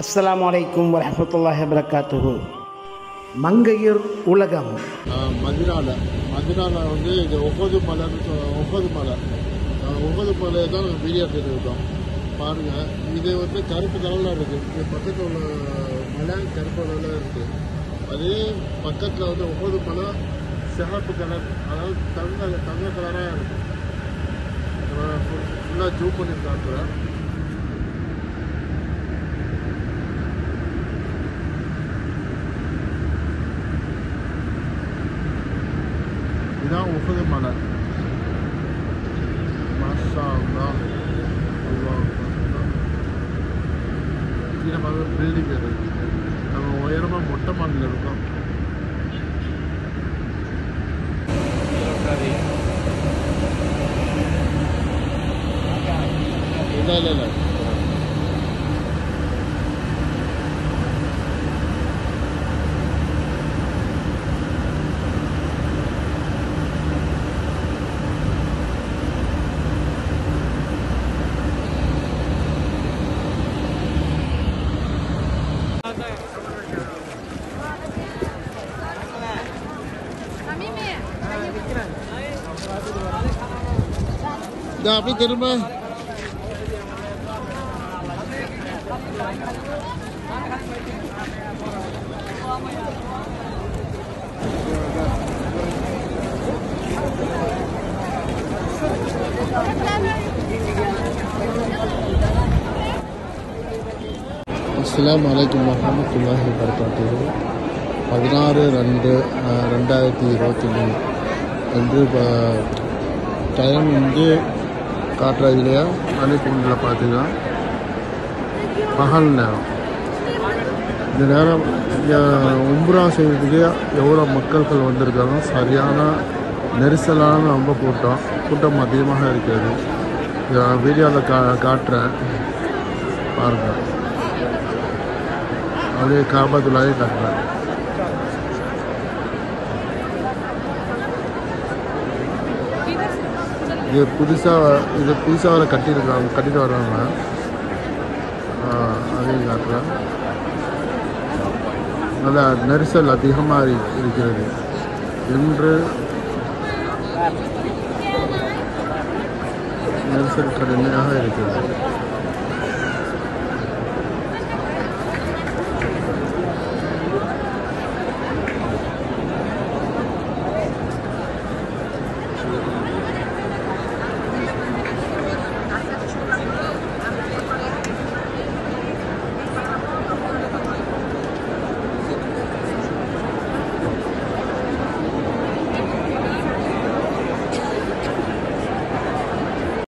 அஸ்ஸலாமு அலைக்கும் வரஹ்மத்துல்லாஹி வபரகாத்துஹு. மங்கையர் உலகம். மதினால வந்து இது ஒவ்வொரு மலை தான் நாங்கள் வீடியோ எடுத்துருக்கோம். பாருங்கள், இது வந்து கருப்பு கலரில் இருக்குது. இது பக்கத்தில் உள்ள மலை கருப்பு கலரில் இருக்குது. அதே பக்கத்தில் வந்து ஒவ்வொரு மலை சிகப்பு கலர், அதாவது தங்க கலராக இருக்குது. ஃபுல்லாக ஜூம் பண்ணி காட்டுறேன். இதுதான் உஹது மலை. மாஷா அல்லாஹ். கீழே பார்க்க பில்டிங் இருக்குது. நம்ம உயரமாக மொட்டை மாடியில் இருக்கோம். இல்லை அப்படி திரும்ப அஸ்ஸலாமு அலைக்கும் வரஹ்மத்துல்லாஹி வபரகாத்துஹு. 16/2/2023 என்று டைம் வந்து காட்டுறது இல்லையா? அலைக்குண்டில் பார்த்தீங்கன்னா பகல் நேரம். இந்த நேரம் இங்கே உம்ரா செய்யறதுக்கு எவ்வளோ மக்கள்கள் வந்திருக்காங்க. சரியான நெரிசலான ரொம்ப கூட்டம் அதிகமாக இருக்கிறது. வீடியோவில் காட்டுறேன் பாருங்கள். அப்படியே காபத்துள்ளாவே காட்டுறேன். இது புதுசாக கட்டிட்டு வர்றாங்க. அதையும் காட்டுறேன். நல்லா நெரிசல் அதிகமாக இருக்கிறது. இன்று நெரிசல் கடுமையாக இருக்கிறது.